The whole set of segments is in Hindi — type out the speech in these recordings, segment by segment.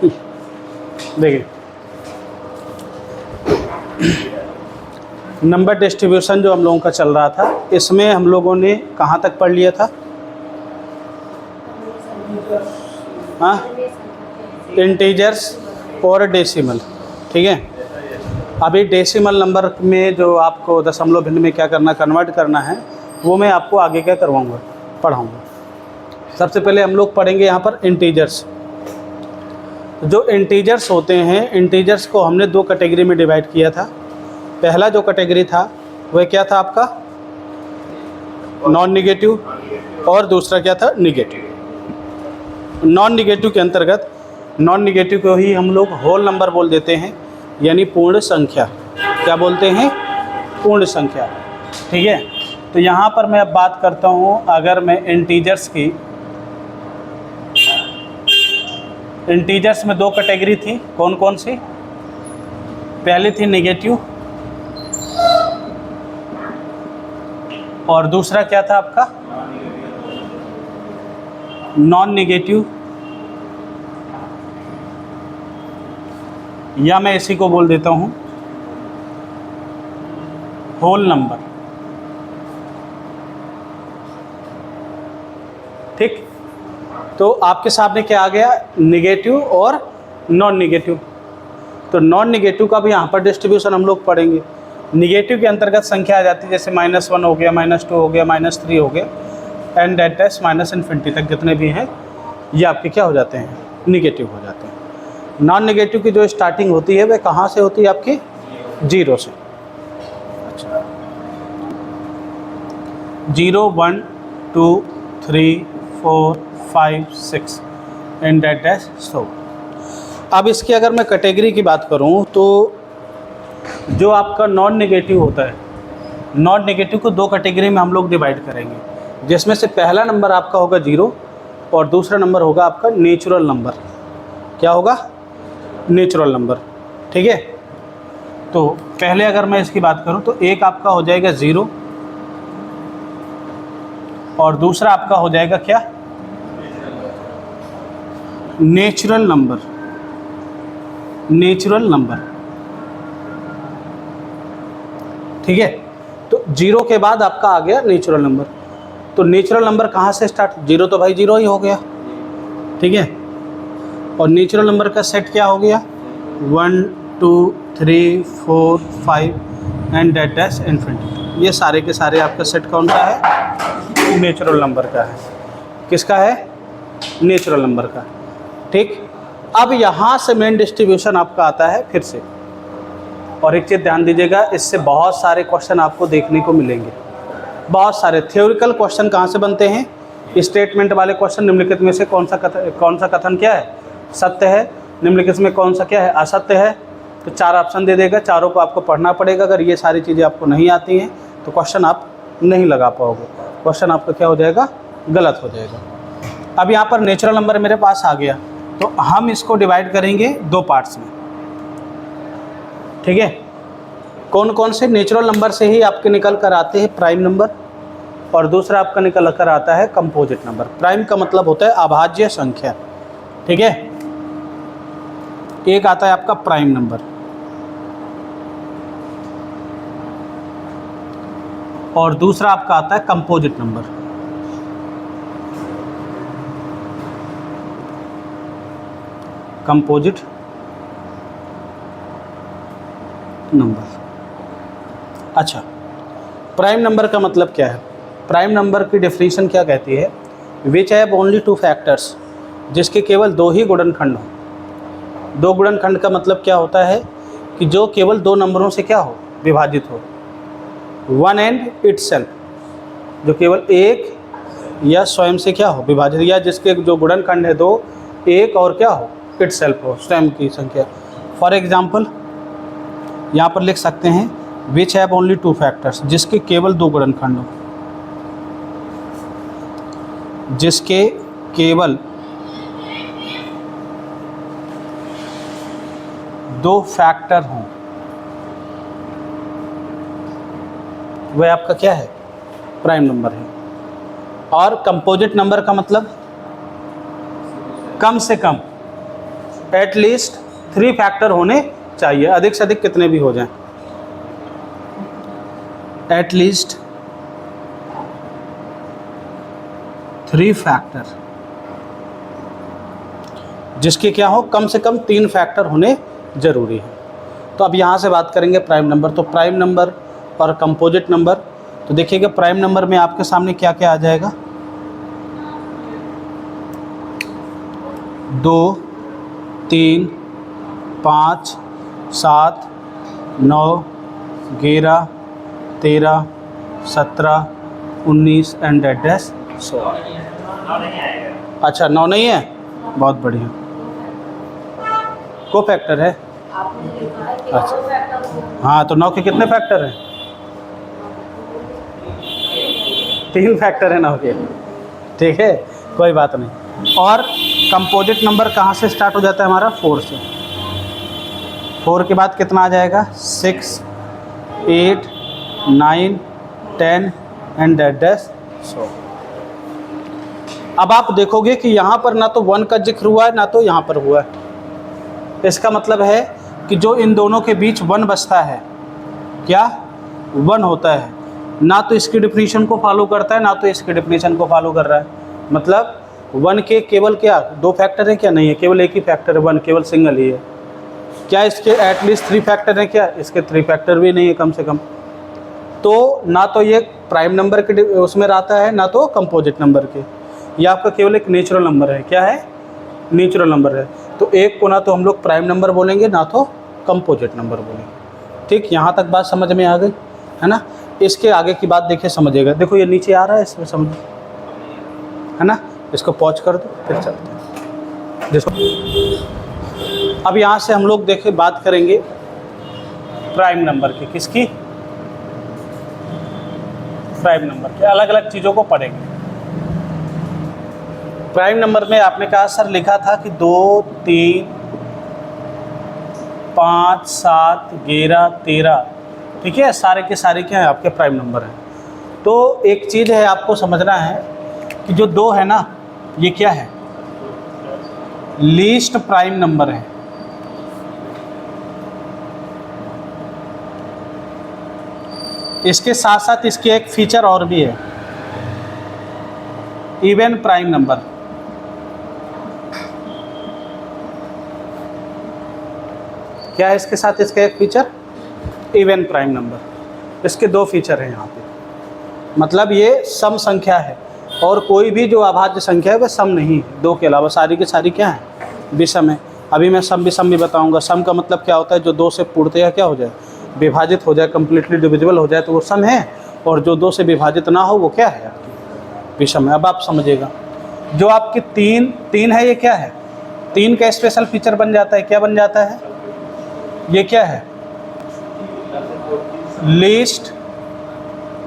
देखिए नंबर डिस्ट्रीब्यूशन जो हम लोगों का चल रहा था, इसमें हम लोगों ने कहाँ तक पढ़ लिया था? हाँ, इंटीजर्स और डेसिमल। ठीक है, अभी डेसिमल नंबर में जो आपको दशमलव भिन्न में क्या करना, कन्वर्ट करना है, वो मैं आपको आगे क्या करवाऊँगा, पढ़ाऊँगा। सबसे पहले हम लोग पढ़ेंगे यहाँ पर इंटीजर्स। जो इंटीजर्स होते हैं, इंटीजर्स को हमने दो कैटेगरी में डिवाइड किया था। पहला जो कैटेगरी था वह क्या था आपका, नॉन निगेटिव, और दूसरा क्या था, निगेटिव। नॉन निगेटिव के अंतर्गत, नॉन निगेटिव को ही हम लोग होल नंबर बोल देते हैं, यानी पूर्ण संख्या। क्या बोलते हैं? पूर्ण संख्या। ठीक है, तो यहाँ पर मैं अब बात करता हूँ, अगर मैं इंटीजर्स की, इंटीजर्स में दो कैटेगरी थी, कौन कौन सी? पहली थी निगेटिव, और दूसरा क्या था आपका, नॉन निगेटिव, या मैं इसी को बोल देता हूँ होल नंबर। ठीक, तो आपके सामने क्या आ गया, निगेटिव और नॉन निगेटिव। तो नॉन निगेटिव का भी यहाँ पर डिस्ट्रीब्यूशन हम लोग पढ़ेंगे। निगेटिव के अंतर्गत संख्या आ जाती है, जैसे -1 हो गया, -2 हो गया, -3 हो गया, एंड डेट एस -इन्फिनिटी तक जितने भी हैं ये आपके क्या हो जाते हैं, निगेटिव हो जाते हैं। नॉन निगेटिव की जो स्टार्टिंग होती है वह कहाँ से होती है आपकी, 0 से। अच्छा, 0 1 2 3 4 5 6 एंड डेट एस सो। अब इसकी अगर मैं कैटेगरी की बात करूँ तो जो आपका नॉन नेगेटिव होता है, नॉन नेगेटिव को दो कैटेगरी में हम लोग डिवाइड करेंगे, जिसमें से पहला नंबर आपका होगा 0 और दूसरा नंबर होगा आपका नेचुरल नंबर। क्या होगा? Natural number. ठीक है, तो पहले अगर मैं इसकी बात करूं तो एक आपका हो जाएगा 0 और दूसरा आपका हो जाएगा क्या, नेचुरल नंबर। Natural number. ठीक है, तो 0 के बाद आपका आ गया नेचुरल नंबर। तो नेचुरल नंबर कहाँ से स्टार्ट, 0 तो भाई 0 ही हो गया। ठीक है, और नेचुरल नंबर का सेट क्या हो गया, 1 2 3 4 5 एंड डेट एस इन्फिनिटी। ये सारे के सारे आपका सेट कौन सा है, नेचुरल नंबर का है। किसका है, नेचुरल नंबर का। ठीक, अब यहाँ से मेन डिस्ट्रीब्यूशन आपका आता है फिर से। और एक चीज़ ध्यान दीजिएगा, इससे बहुत सारे क्वेश्चन आपको देखने को मिलेंगे, बहुत सारे थ्योरिकल क्वेश्चन कहाँ से बनते हैं, स्टेटमेंट वाले क्वेश्चन। निम्नलिखित में से कौन सा कथन क्या है, सत्य है, निम्नलिखित में कौन सा क्या है, असत्य है। तो 4 ऑप्शन दे देगा, चारों को आपको पढ़ना पड़ेगा। अगर ये सारी चीज़ें आपको नहीं आती हैं तो क्वेश्चन आप नहीं लगा पाओगे, क्वेश्चन आपका क्या हो जाएगा, गलत हो जाएगा। अब यहाँ पर नेचुरल नंबर मेरे पास आ गया, तो हम इसको डिवाइड करेंगे दो पार्ट्स में। ठीक है, कौन कौन से, नेचुरल नंबर से ही आपके निकल कर आते हैं प्राइम नंबर, और दूसरा आपका निकल कर आता है कंपोजिट नंबर। प्राइम का मतलब होता है अभाज्य संख्या। ठीक है, एक आता है आपका प्राइम नंबर, और दूसरा आपका आता है कंपोजिट नंबर। Composite number. अच्छा, प्राइम नंबर का मतलब क्या है, प्राइम नंबर की डेफिनेशन क्या कहती है, विच हैव ओनली 2 फैक्टर्स, जिसके केवल 2 ही गुणनखंड हो। 2 गुणनखंड का मतलब क्या होता है कि जो केवल 2 नंबरों से क्या हो, विभाजित हो। 1 एंड इटसेल्फ, जो केवल एक या स्वयं से क्या हो, विभाजित, या जिसके जो गुणनखंड है 2, एक और क्या हो, इटसेल्फ हो, स्वयं की संख्या। फॉर एग्जाम्पल यहाँ पर लिख सकते हैं विच हैव ओनली 2 फैक्टर्स, जिसके केवल 2 गुणनखंड हो, जिसके केवल 2 फैक्टर हों, वह आपका क्या है, प्राइम नंबर है। और कंपोजिट नंबर का मतलब कम से कम एटलीस्ट 3 फैक्टर होने चाहिए, अधिक से अधिक कितने भी हो जाएं, एटलीस्ट 3 फैक्टर, जिसके क्या हो, कम से कम 3 फैक्टर होने ज़रूरी है। तो अब यहाँ से बात करेंगे प्राइम नंबर। तो प्राइम नंबर और कंपोजिट नंबर, तो देखिएगा प्राइम नंबर में आपके सामने क्या क्या आ जाएगा, 2, 3, 5, 7, 9, 11, 13, 17, 19 एंड एड्रेस 16। अच्छा 9 नहीं है, बहुत बढ़िया, को फैक्टर है। अच्छा हाँ, तो 9 के कितने फैक्टर हैं, 3 फैक्टर है 9 के, ठीक है, कोई बात नहीं। और कंपोजिट नंबर कहाँ से स्टार्ट हो जाता है हमारा, 4 से। 4 के बाद कितना आ जाएगा, 6, 8, 9, 10 एंड एड्रेस 100। अब आप देखोगे कि यहाँ पर ना तो 1 का जिक्र हुआ है ना तो यहाँ पर हुआ है। इसका मतलब है कि जो इन दोनों के बीच 1 बचता है, क्या 1 होता है, ना तो इसकी डिफिनीशन को फॉलो करता है ना तो इसकी डिफिनीशन को फॉलो कर रहा है। मतलब 1 के केवल क्या 2 फैक्टर है, क्या नहीं है, केवल एक ही फैक्टर है 1, केवल सिंगल ही है। क्या इसके एटलीस्ट 3 फैक्टर हैं, क्या इसके 3 फैक्टर भी नहीं है कम से कम। तो ना तो ये प्राइम नंबर के उसमें रहता है ना तो कंपोजिट नंबर के, ये आपका केवल एक नेचुरल नंबर है। क्या है, नेचुरल नंबर है। तो एक को ना तो हम लोग प्राइम नंबर बोलेंगे ना तो कंपोजिट नंबर बोलेंगे। ठीक, यहाँ तक बात समझ में आ गई है ना। इसके आगे की बात देखिए, समझिएगा। देखो ये नीचे आ रहा है, इसमें समझ है ना, इसको पॉज कर दो फिर चलते हैं। देखो अब यहाँ से हम लोग देखे बात करेंगे प्राइम नंबर की, किसकी, प्राइम नंबर के, अलग अलग चीज़ों को पढ़ेंगे। प्राइम नंबर में आपने कहा सर लिखा था कि 2, 3, 5, 7, 11, 13, ठीक है, सारे के सारे क्या है आपके प्राइम नंबर हैं। तो एक चीज़ है आपको समझना है कि जो 2 है ना, ये क्या है, लीस्ट प्राइम नंबर है। इसके साथ साथ इसके एक फीचर और भी है, इवन प्राइम नंबर। क्या है इसके साथ इसका एक फीचर, इवन प्राइम नंबर। इसके 2 फीचर हैं यहाँ पे। मतलब ये सम संख्या है और कोई भी जो अभाज्य संख्या है वह सम नहीं है। 2 के अलावा सारी की सारी क्या है, विषम है। अभी मैं सम विषम भी बताऊंगा। सम का मतलब क्या होता है, जो 2 से पूर्णतया क्या हो जाए, विभाजित हो जाए, कम्प्लीटली डिविजिबल हो जाए तो वो सम है, और जो 2 से विभाजित ना हो वो क्या है, विषम है। अब आप समझिएगा, जो आपकी 3 है, ये क्या है, 3 का स्पेशल फीचर बन जाता है। क्या बन जाता है, ये क्या है, लीस्ट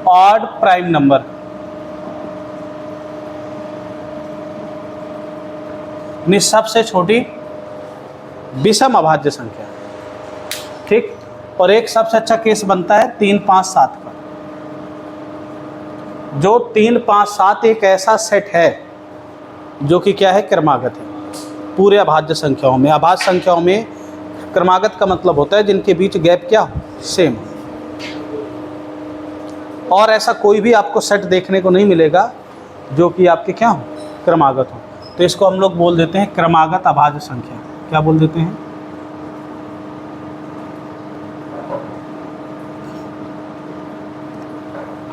ऑड प्राइम नंबर। सबसे छोटी विषम अभाज्य संख्या। ठीक, और एक सबसे अच्छा केस बनता है 3, 5, 7 का। जो 3, 5, 7 एक ऐसा सेट है जो कि क्या है, क्रमागत है पूरे अभाज्य संख्याओं में। अभाज्य संख्याओं में क्रमागत का मतलब होता है जिनके बीच गैप क्या हो, सेम। और ऐसा कोई भी आपको सेट देखने को नहीं मिलेगा जो कि आपके क्या हो, क्रमागत हो। तो इसको हम लोग बोल देते हैं क्रमागत अभाज्य संख्या। क्या बोल देते हैं,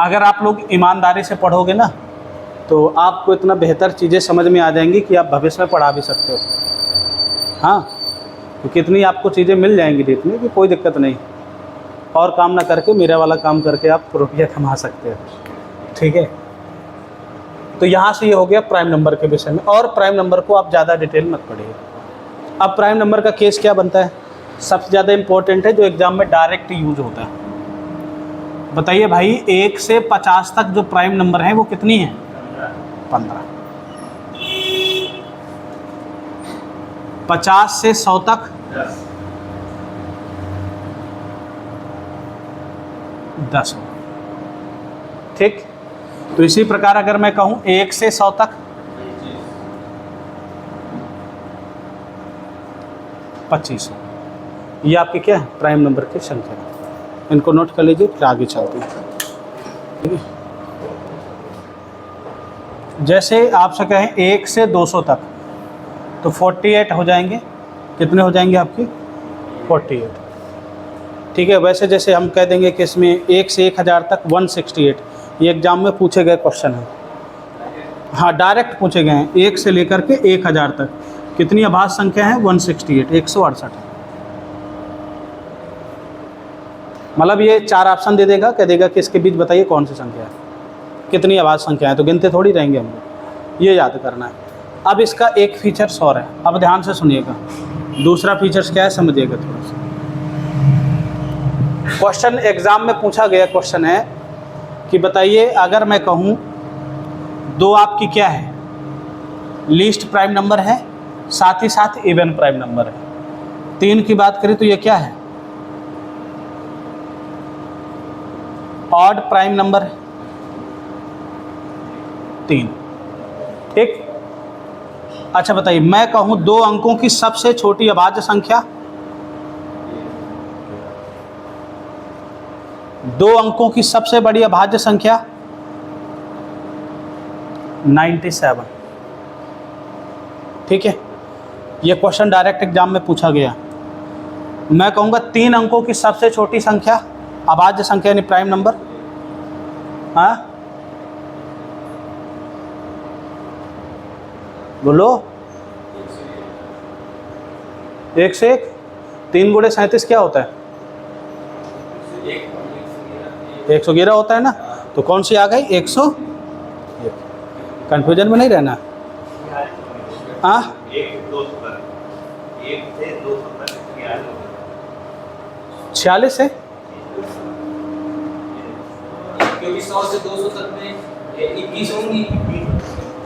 अगर आप लोग ईमानदारी से पढ़ोगे ना तो आपको इतना बेहतर चीज़ें समझ में आ जाएंगी कि आप भविष्य में पढ़ा भी सकते हो। हाँ, तो कितनी आपको चीज़ें मिल जाएंगी देखने की, कोई दिक्कत नहीं। और काम ना करके मेरा वाला काम करके आप रुपया कमा सकते हो। ठीक है, तो यहाँ से ये हो गया प्राइम नंबर के विषय में। और प्राइम नंबर को आप ज़्यादा डिटेल मत पढ़िए। अब प्राइम नंबर का केस क्या बनता है, सबसे ज़्यादा इम्पोर्टेंट है, जो एग्ज़ाम में डायरेक्ट यूज होता है। बताइए भाई, 1 से 50 तक जो प्राइम नंबर है वो कितनी है, 15। 50 से 100 तक 10। ठीक, तो इसी प्रकार अगर मैं कहूँ 1 से 100 तक, 25 हो। ये आपकी क्या है, प्राइम नंबर की संख्या। इनको नोट कर लीजिए, फिर आगे चलते हैं। ठीक है, जैसे आपसे कहें 1 से 200 तक, तो 48 हो जाएंगे। कितने हो जाएंगे आपकी? 48। ठीक है, वैसे जैसे हम कह देंगे कि इसमें 1 से 1000 तक 168, ये एग्जाम में पूछे गए क्वेश्चन है। हाँ, डायरेक्ट पूछे गए हैं। 1 से लेकर के 1000 तक कितनी अभाज्य संख्या है? 168, 168 है। मतलब ये 4 ऑप्शन दे देगा, कह देगा कि इसके बीच बताइए कौन सी संख्या है, कितनी अभाज्य संख्या है, तो गिनते थोड़ी रहेंगे हम लोग, ये याद करना है। अब इसका एक फीचर्स और है, अब ध्यान से सुनिएगा। दूसरा फीचर्स क्या है समझिएगा थोड़ा सा। क्वेश्चन एग्जाम में पूछा गया क्वेश्चन है कि बताइए अगर मैं कहूँ 2 आपकी क्या है, लीस्ट प्राइम नंबर है, साथ ही साथ इवन प्राइम नंबर है। 3 की बात करें तो ये क्या है, ऑड प्राइम नंबर है 3। ठीक, अच्छा बताइए मैं कहूं 2 अंकों की सबसे छोटी अभाज्य संख्या, 2 अंकों की सबसे बड़ी अभाज्य संख्या 97। ठीक है, ये क्वेश्चन डायरेक्ट एग्जाम में पूछा गया। मैं कहूँगा 3 अंकों की सबसे छोटी संख्या, अभाज्य संख्या यानी प्राइम नंबर, हाँ बोलो, 1 से 1, 3 गुणे 37 क्या होता है? 111 होता है ना, तो कौन सी आ गई? 101। कंफ्यूजन में नहीं रहना। हाँ, 46 है, क्योंकि 100 से 200 तक में 21 होंगी।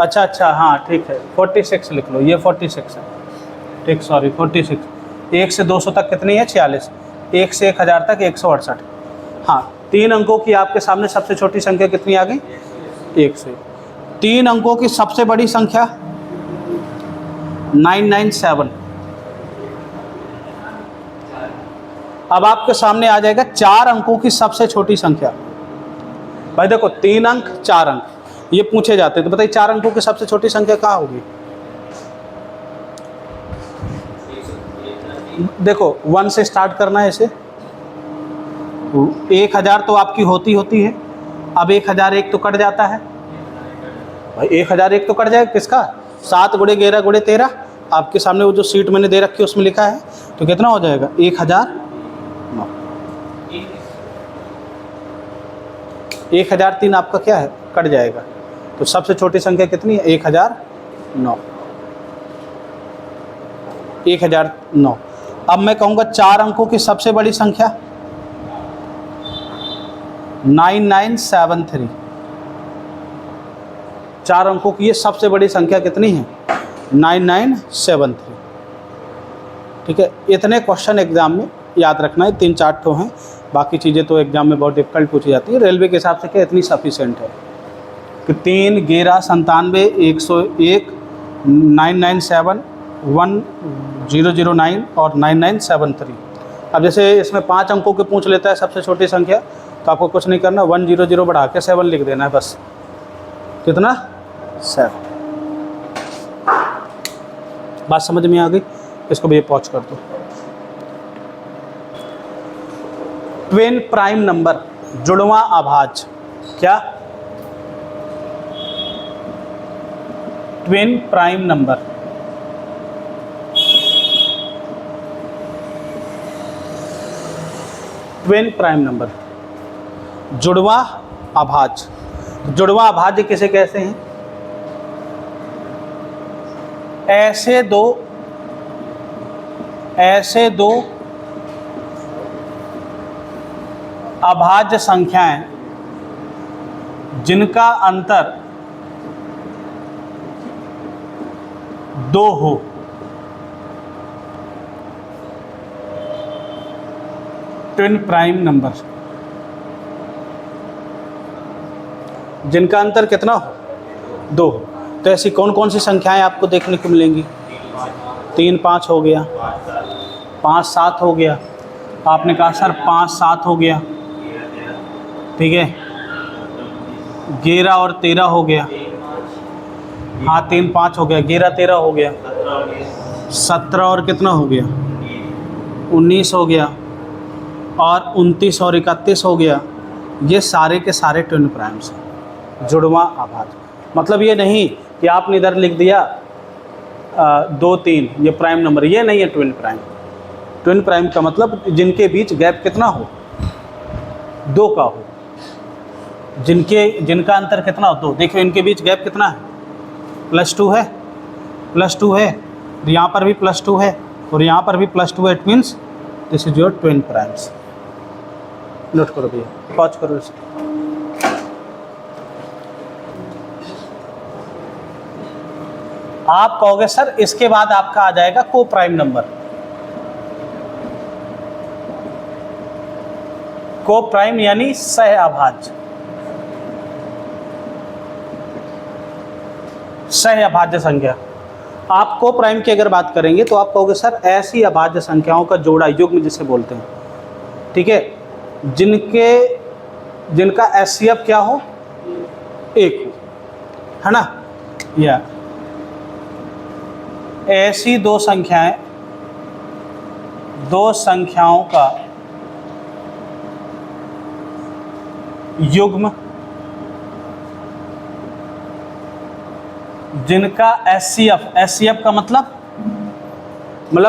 अच्छा अच्छा, हाँ ठीक है, 46 लिख लो, ये 46 है। ठीक, सॉरी 46। 1 से 200 तक कितनी है? 46। 1 से 1000 तक 168। हाँ, 3 अंकों की आपके सामने सबसे छोटी संख्या कितनी आ गई? 1 से। 3 अंकों की सबसे बड़ी संख्या 997। अब आपके सामने आ जाएगा 4 अंकों की सबसे छोटी संख्या। भाई देखो 3 अंक 4 अंक ये पूछे जाते हैं, तो बताइए 4 अंकों की सबसे छोटी संख्या कहाँ होगी? देखो 1 से स्टार्ट करना है इसे। 1000 तो आपकी होती है। अब 1001 तो कट जाता है भाई, 1001 तो कट जाएगा किसका? 7 गुणे 11 गुणे 13। आपके सामने वो जो सीट मैंने दे रखी है उसमें लिखा है, तो कितना हो जाएगा? 1009। 1003 आपका क्या है? कट जाएगा। तो सबसे छोटी संख्या कितनी है? 1009। 1009। अब मैं कहूँगा 4 अंकों की सबसे बड़ी संख्या 9973। 4 अंकों की ये सबसे बड़ी संख्या कितनी है? 9973। ठीक है, इतने क्वेश्चन एग्जाम में याद रखना है, 3-4 ठो हैं, बाकी चीज़ें तो एग्जाम में बहुत डिफिकल्ट पूछी जाती है। रेलवे के हिसाब से क्या इतनी सफिशेंट है कि 3, 11, 97, 101, 997, 1009 और 9973। अब जैसे इसमें 5 अंकों के पूछ लेता है सबसे छोटी संख्या, तो आपको कुछ नहीं करना, 100 बढ़ा के 7 लिख देना है बस। कितना? 7। बात समझ में आ गई? इसको भी पॉज कर दो। ट्विन प्राइम नंबर, जुड़वां अभाज्य, क्या? Twin prime number, twin prime number, जुड़वां अभाज्य। जुड़वां अभाज्य किसे कहते हैं? ऐसे दो अभाज्य संख्याएं जिनका अंतर 2 हो, ट्विन प्राइम नंबर। जिनका अंतर कितना हो? 2 हो। तो ऐसी कौन कौन सी संख्याएं आपको देखने को मिलेंगी? 3, 5 हो गया, 5 7 हो गया। आपने कहा सर 5 7 हो गया, ठीक है। 11 और 13 हो गया, हाँ 3 5 हो गया, 11 13 हो गया, 17 और कितना हो गया, 19 हो गया, और 29 और 31 हो गया। ये सारे के सारे ट्विन प्राइम्स हैं, जुड़वा अभाज्य। मतलब ये नहीं कि आपने इधर लिख दिया 2 3 ये प्राइम नंबर, ये नहीं है ट्विन प्राइम। ट्विन प्राइम का मतलब जिनके बीच गैप कितना हो, 2 का हो, जिनका अंतर कितना हो, 2। देखो इनके बीच गैप कितना है, +2 है, +2 है, यहाँ पर भी +2 है और यहाँ पर भी +2 है। It means this is your twin primes. Note करो भैया, पॉज करो इसे। आप कहोगे सर इसके बाद आपका आ जाएगा को प्राइम नंबर। को प्राइम यानी सह अभाज्य, सह अभाज्य संख्या। आप को प्राइम की अगर बात करेंगे तो आप कहोगे सर ऐसी अभाज्य संख्याओं का जोड़ा, युग्म जिसे बोलते हैं, ठीक है, जिनका एचसीएफ क्या हो, 1 हो, है ना। या ऐसी दो संख्याओं का युग्म जिनका एचसीएफ का मतलब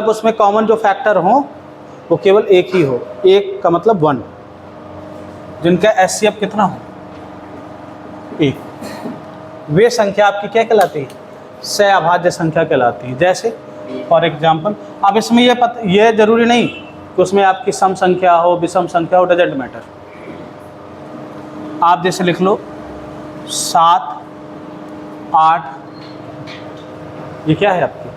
उसमें कॉमन जो फैक्टर हो वो केवल एक ही हो, 1 का मतलब 1, जिनका एचसीएफ कितना हो, 1, वे संख्या आपकी क्या कहलाती है, सह अभाज्य संख्या कहलाती है। जैसे फॉर एग्जाम्पल, अब इसमें ये जरूरी नहीं कि उसमें आपकी सम संख्या हो, विषम संख्या हो, डजेंट मैटर। आप जैसे लिख लो 7 8, ये क्या है आपकी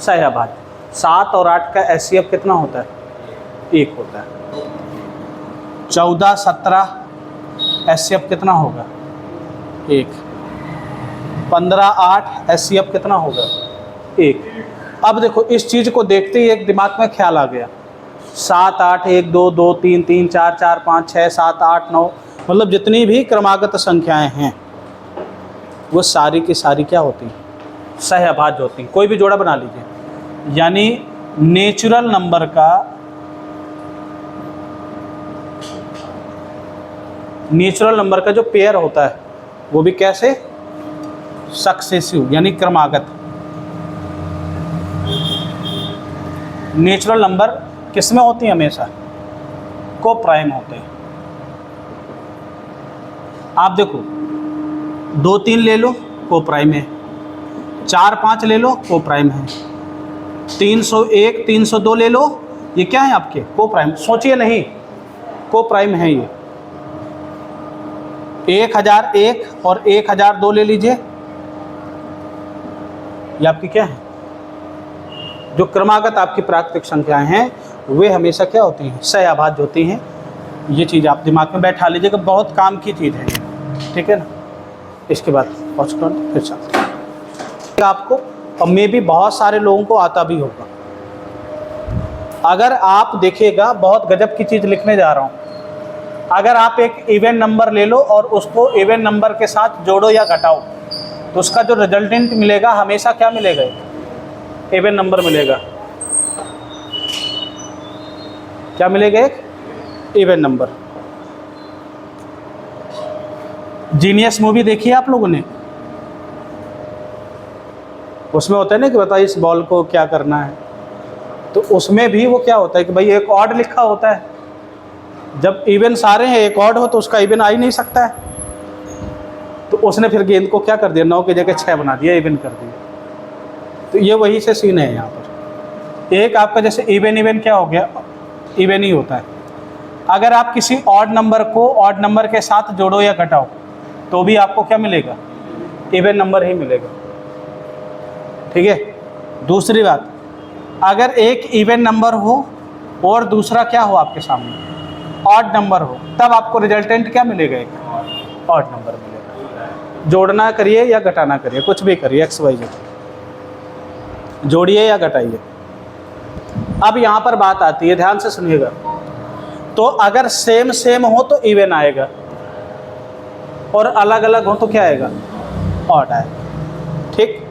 सह अभाज्य। 7 और 8 का एचसीएफ कितना होता है, 1 होता है। 14 17 एचसीएफ कितना होगा, 1। 15 8 एचसीएफ कितना होगा, 1। अब देखो इस चीज़ को देखते ही एक दिमाग में ख्याल आ गया, 7 8 1 2 2 3 3 4 4 5 6 7 8 9, मतलब जितनी भी क्रमागत संख्याएं हैं वो सारी की सारी क्या होती हैं, सह अभाज्य होती हैं। कोई भी जोड़ा बना लीजिए, यानी नेचुरल नंबर का जो पेयर होता है वो भी कैसे, सक्सेसिव यानी क्रमागत। नेचुरल नंबर किस में होती है, हमेशा को प्राइम होते हैं। आप देखो 2 3 ले लो, को प्राइम है। 4 5 ले लो, को प्राइम है। 301 302 ले लो, ये क्या है आपके, को प्राइम। सोचिए नहीं, को प्राइम है ये। 1001 और 1002 ले लीजिए, ये आपकी क्या है, जो क्रमागत आपकी प्राकृतिक संख्याएं हैं वे हमेशा क्या होती हैं, सह अभाज्य होती हैं। ये चीज़ आप दिमाग में बैठा लीजिएगा, बहुत काम की चीज़ है ये, ठीक है ना। इसके बाद फिर चलते हैं आपको, और मे भी बहुत सारे लोगों को आता भी होगा। अगर आप देखिएगा, बहुत गजब की चीज़ लिखने जा रहा हूँ। अगर आप एक इवन नंबर ले लो और उसको इवन नंबर के साथ जोड़ो या घटाओ, तो उसका जो रिजल्टेंट मिलेगा हमेशा क्या मिलेगा, इवन नंबर मिलेगा। क्या मिलेगा, एक इवन नंबर। जीनियस मूवी देखी है आप लोगों ने, उसमें होता है ना कि बताइए इस बॉल को क्या करना है, तो उसमें भी वो क्या होता है कि भाई एक ऑड लिखा होता है। जब इवन सारे हैं, एक ऑड हो तो उसका इवन आ ही नहीं सकता है, तो उसने फिर गेंद को क्या कर दिया, 9 की जगह 6 बना दिया, इवन कर दिया। तो ये वही से सीन है यहाँ पर। एक आपका जैसे इवन क्या हो गया, इवन ही होता है। अगर आप किसी ऑड नंबर को ऑड नंबर के साथ जोड़ो या घटाओ तो भी आपको क्या मिलेगा, इवन नंबर ही मिलेगा, ठीक है। दूसरी बात, अगर एक इवन नंबर हो और दूसरा क्या हो आपके सामने, ऑड नंबर हो, तब आपको रिजल्टेंट क्या मिलेगा, एक ऑड नंबर मिलेगा। जोड़ना करिए या घटाना करिए, कुछ भी करिए, XYZ, जोड़िए या घटाइए। अब यहाँ पर बात आती है, ध्यान से सुनिएगा। तो अगर सेम सेम हो तो इवन आएगा, और अलग अलग हो तो क्या आएगा, ऑड आएगा। ठीक,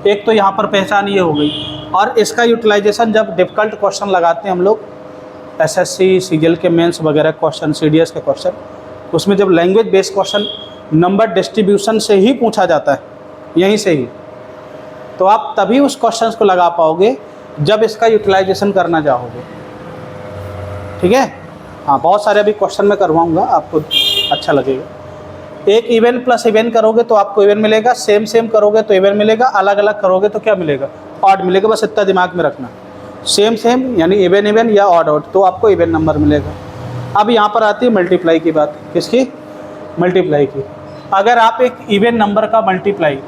एक तो यहाँ पर पहचान ये हो गई। और इसका यूटिलाइजेशन जब डिफ़िकल्ट क्वेश्चन लगाते हैं हम लोग, एसएससी सीजीएल के मेंस वगैरह क्वेश्चन, सीडीएस के क्वेश्चन, उसमें जब language based question number distribution से ही पूछा जाता है, यहीं से ही, तो आप तभी उस क्वेश्चन को लगा पाओगे जब इसका यूटिलाइजेशन करना चाहोगे। ठीक है, हाँ, बहुत सारे अभी क्वेश्चन मैं करवाऊँगा, आपको अच्छा लगेगा। एक इवन प्लस इवन करोगे तो आपको इवन मिलेगा, सेम सेम करोगे तो इवन मिलेगा, अलग अलग करोगे तो क्या मिलेगा, ऑड मिलेगा। बस इतना दिमाग में रखना, सेम सेम यानी इवन इवन या ऑड ऑड, तो आपको इवन नंबर मिलेगा। अब यहाँ पर आती है मल्टीप्लाई की बात। किसकी? मल्टीप्लाई की। अगर आप एक इवन नंबर का मल्टीप्लाई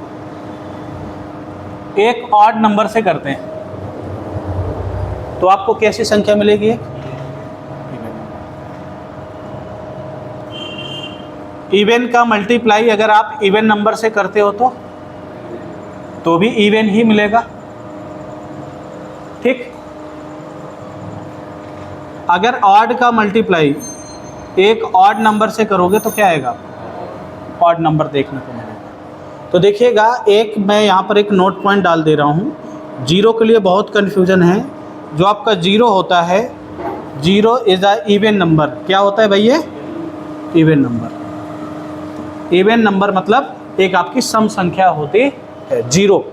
एक ऑड नंबर से करते हैं तो आपको कैसी संख्या मिलेगी? इवन का मल्टीप्लाई अगर आप इवन नंबर से करते हो तो भी इवन ही मिलेगा। ठीक, अगर ऑड का मल्टीप्लाई एक ऑड नंबर से करोगे तो क्या आएगा, ऑड नंबर देखने को मिलेगा। तो देखिएगा, एक मैं यहाँ पर एक नोट पॉइंट डाल दे रहा हूँ। जीरो के लिए बहुत कन्फ्यूजन है। जो आपका जीरो होता है, zero is a even number. क्या होता है भाई ये? Even number. इवन नंबर मतलब एक आपकी सम संख्या होती है। जीरो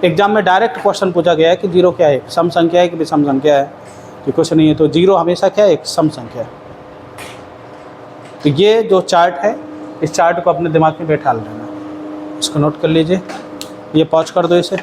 एग्जाम में डायरेक्ट क्वेश्चन पूछा गया है कि जीरो क्या है, सम संख्या है कि विषम संख्या है, कि कुछ नहीं है। तो जीरो हमेशा क्या है, एक सम संख्या है। तो ये जो चार्ट है, इस चार्ट को अपने दिमाग में बैठा लेना, इसको नोट कर लीजिए। ये पॉज कर दो इसे।